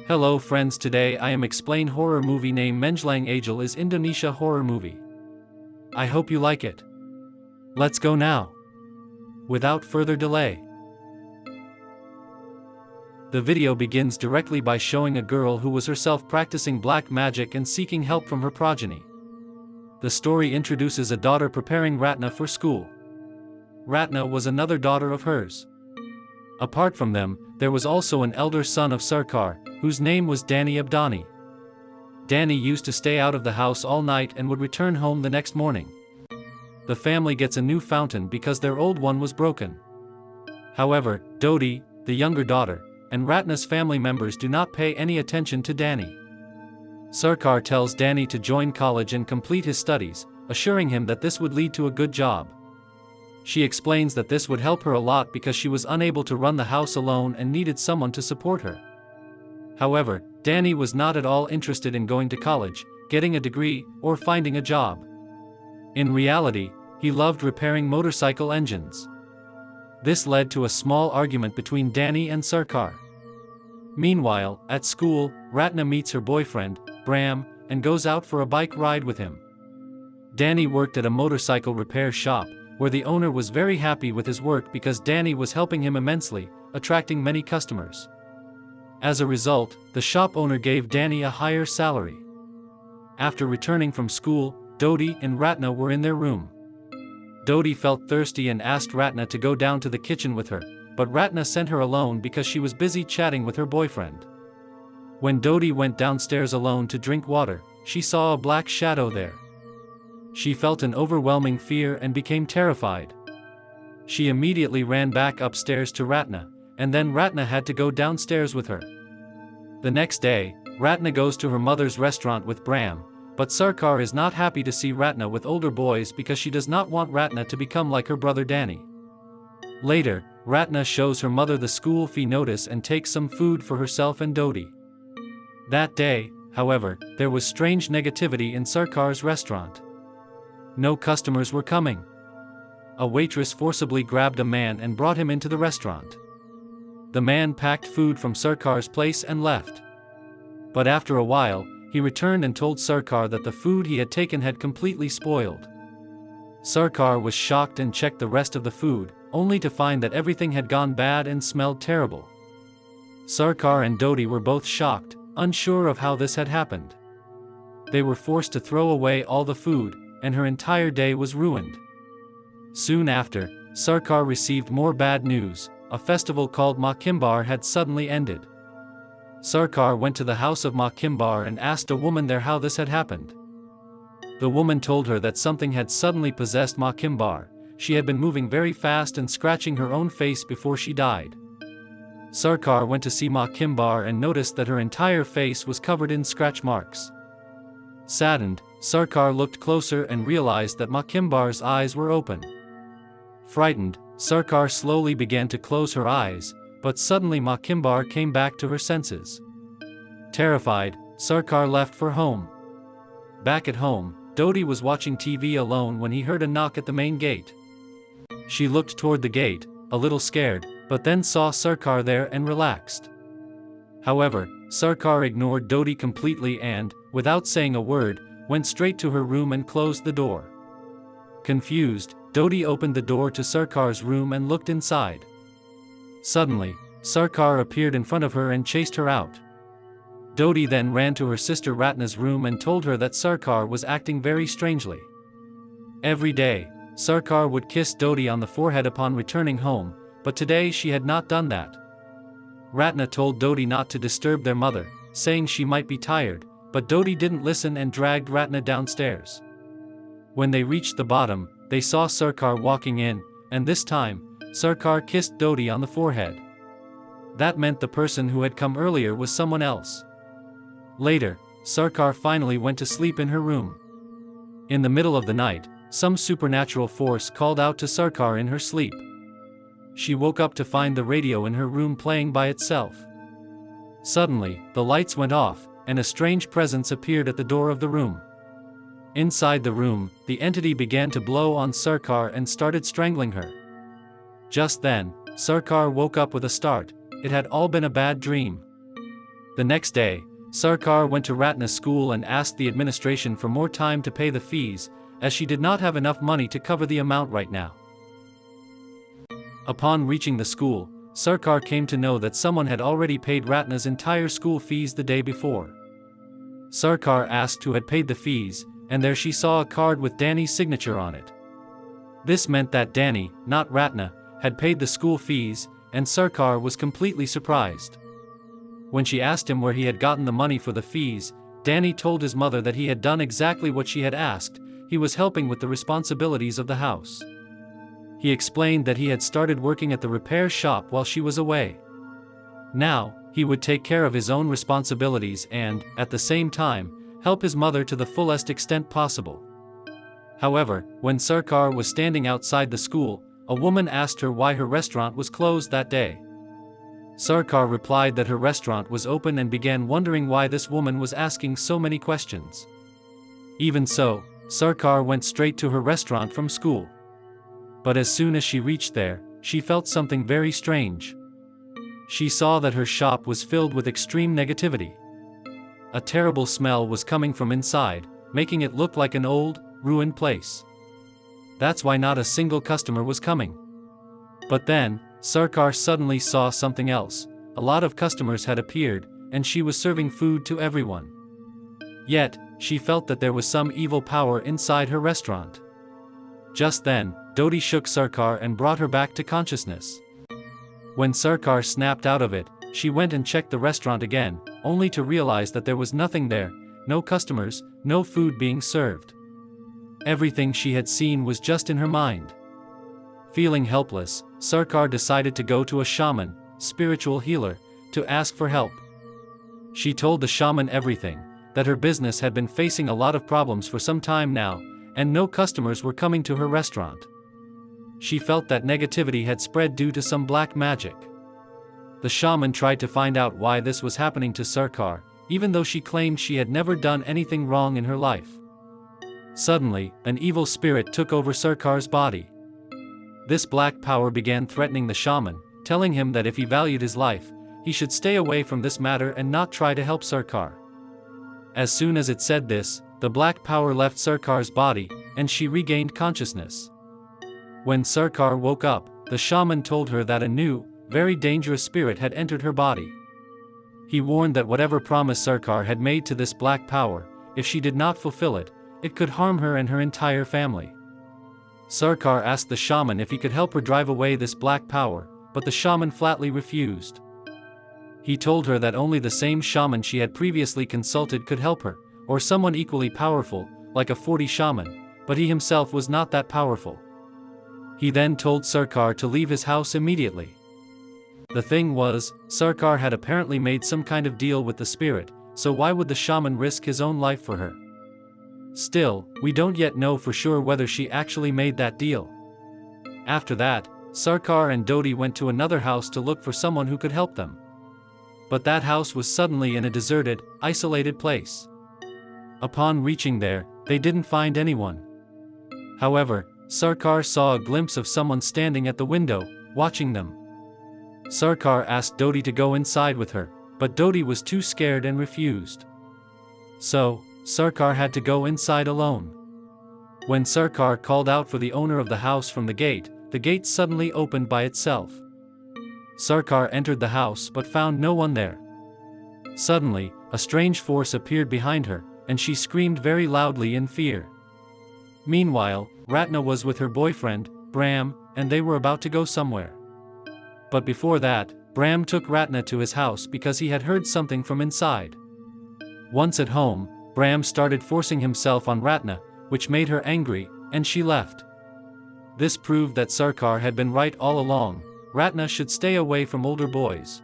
Hello friends, today I am explain horror movie name Menjelang Ajal is Indonesia horror movie. I hope you like it. Let's go now. Without further delay. The video begins directly by showing a girl who was herself practicing black magic and seeking help from her progeny. The story introduces a daughter preparing Ratna for school. Ratna was another daughter of hers. Apart from them, there was also an elder son of Sarkar, whose name was Danny Abdani. Danny used to stay out of the house all night and would return home the next morning. The family gets a new fountain because their old one was broken. However, Dodi, the younger daughter, and Ratna's family members do not pay any attention to Danny. Sarkar tells Danny to join college and complete his studies, assuring him that this would lead to a good job. She explains that this would help her a lot because she was unable to run the house alone and needed someone to support her. However, Danny was not at all interested in going to college, getting a degree, or finding a job. In reality, he loved repairing motorcycle engines. This led to a small argument between Danny and Sarkar. Meanwhile, at school, Ratna meets her boyfriend, Bram, and goes out for a bike ride with him. Danny worked at a motorcycle repair shop, where the owner was very happy with his work because Danny was helping him immensely, attracting many customers. As a result, the shop owner gave Danny a higher salary. After returning from school, Dodi and Ratna were in their room. Dodi felt thirsty and asked Ratna to go down to the kitchen with her, but Ratna sent her alone because she was busy chatting with her boyfriend. When Dodi went downstairs alone to drink water, she saw a black shadow there. She felt an overwhelming fear and became terrified. She immediately ran back upstairs to Ratna, and then Ratna had to go downstairs with her. The next day, Ratna goes to her mother's restaurant with Bram, but Sarkar is not happy to see Ratna with older boys because she does not want Ratna to become like her brother Danny. Later, Ratna shows her mother the school fee notice and takes some food for herself and Dodi. That day, however, there was strange negativity in Sarkar's restaurant. No customers were coming. A waitress forcibly grabbed a man and brought him into the restaurant. The man packed food from Sarkar's place and left. But after a while, he returned and told Sarkar that the food he had taken had completely spoiled. Sarkar was shocked and checked the rest of the food, only to find that everything had gone bad and smelled terrible. Sarkar and Dodi were both shocked, unsure of how this had happened. They were forced to throw away all the food, and her entire day was ruined. Soon after, Sarkar received more bad news. A festival called Makimbar had suddenly ended. Sarkar went to the house of Makimbar and asked a woman there how this had happened. The woman told her that something had suddenly possessed Makimbar. She had been moving very fast and scratching her own face before she died. Sarkar went to see Makimbar and noticed that her entire face was covered in scratch marks. Saddened, Sarkar looked closer and realized that Makimbar's eyes were open. Frightened, Sarkar slowly began to close her eyes, but suddenly Makimbar came back to her senses. Terrified, Sarkar left for home. Back at home, Dodi was watching TV alone when he heard a knock at the main gate. She looked toward the gate, a little scared, but then saw Sarkar there and relaxed. However, Sarkar ignored Dodi completely and, without saying a word, went straight to her room and closed the door. Confused, Dodi opened the door to Sarkar's room and looked inside. Suddenly, Sarkar appeared in front of her and chased her out. Dodi then ran to her sister Ratna's room and told her that Sarkar was acting very strangely. Every day, Sarkar would kiss Dodi on the forehead upon returning home, but today she had not done that. Ratna told Dodi not to disturb their mother, saying she might be tired, but Dodi didn't listen and dragged Ratna downstairs. When they reached the bottom, they saw Sarkar walking in, and this time, Sarkar kissed Dodi on the forehead. That meant the person who had come earlier was someone else. Later, Sarkar finally went to sleep in her room. In the middle of the night, some supernatural force called out to Sarkar in her sleep. She woke up to find the radio in her room playing by itself. Suddenly, the lights went off, and a strange presence appeared at the door of the room. Inside the room, the entity began to blow on Sarkar and started strangling her. Just then, Sarkar woke up with a start. It had all been a bad dream. The next day, Sarkar went to Ratna's school and asked the administration for more time to pay the fees, as she did not have enough money to cover the amount right now. Upon reaching the school, Sarkar came to know that someone had already paid Ratna's entire school fees the day before. Sarkar asked who had paid the fees, and there she saw a card with Danny's signature on it. This meant that Danny, not Ratna, had paid the school fees, and Sarkar was completely surprised. When she asked him where he had gotten the money for the fees, Danny told his mother that he had done exactly what she had asked. He was helping with the responsibilities of the house. He explained that he had started working at the repair shop while she was away. Now, he would take care of his own responsibilities and, at the same time, help his mother to the fullest extent possible. However, when Sarkar was standing outside the school, a woman asked her why her restaurant was closed that day. Sarkar replied that her restaurant was open and began wondering why this woman was asking so many questions. Even so, Sarkar went straight to her restaurant from school. But as soon as she reached there, she felt something very strange. She saw that her shop was filled with extreme negativity. A terrible smell was coming from inside, making it look like an old, ruined place. That's why not a single customer was coming. But then, Sarkar suddenly saw something else. A lot of customers had appeared, and she was serving food to everyone. Yet, she felt that there was some evil power inside her restaurant. Just then, Dodi shook Sarkar and brought her back to consciousness. When Sarkar snapped out of it, she went and checked the restaurant again, only to realize that there was nothing there, no customers, no food being served. Everything she had seen was just in her mind. Feeling helpless, Sarkar decided to go to a shaman, spiritual healer, to ask for help. She told the shaman everything, that her business had been facing a lot of problems for some time now, and no customers were coming to her restaurant. She felt that negativity had spread due to some black magic. The shaman tried to find out why this was happening to Sarkar, even though she claimed she had never done anything wrong in her life. Suddenly, an evil spirit took over Sarkar's body. This black power began threatening the shaman, telling him that if he valued his life, he should stay away from this matter and not try to help Sarkar. As soon as it said this, the black power left Sarkar's body, and she regained consciousness. When Sarkar woke up, the shaman told her that a new, very dangerous spirit had entered her body. He warned that whatever promise Sarkar had made to this black power, if she did not fulfill it, it could harm her and her entire family. Sarkar asked the shaman if he could help her drive away this black power, but the shaman flatly refused. He told her that only the same shaman she had previously consulted could help her, or someone equally powerful, like a 40 shaman, but he himself was not that powerful. He then told Sarkar to leave his house immediately. The thing was, Sarkar had apparently made some kind of deal with the spirit, so why would the shaman risk his own life for her? Still, we don't yet know for sure whether she actually made that deal. After that, Sarkar and Dodi went to another house to look for someone who could help them. But that house was suddenly in a deserted, isolated place. Upon reaching there, they didn't find anyone. However, Sarkar saw a glimpse of someone standing at the window, watching them. Sarkar asked Dodi to go inside with her, but Dodi was too scared and refused. So, Sarkar had to go inside alone. When Sarkar called out for the owner of the house from the gate suddenly opened by itself. Sarkar entered the house but found no one there. Suddenly, a strange force appeared behind her, and she screamed very loudly in fear. Meanwhile, Ratna was with her boyfriend, Bram, and they were about to go somewhere. But before that, Bram took Ratna to his house because he had heard something from inside. Once at home, Bram started forcing himself on Ratna, which made her angry, and she left. This proved that Sarkar had been right all along. Ratna should stay away from older boys.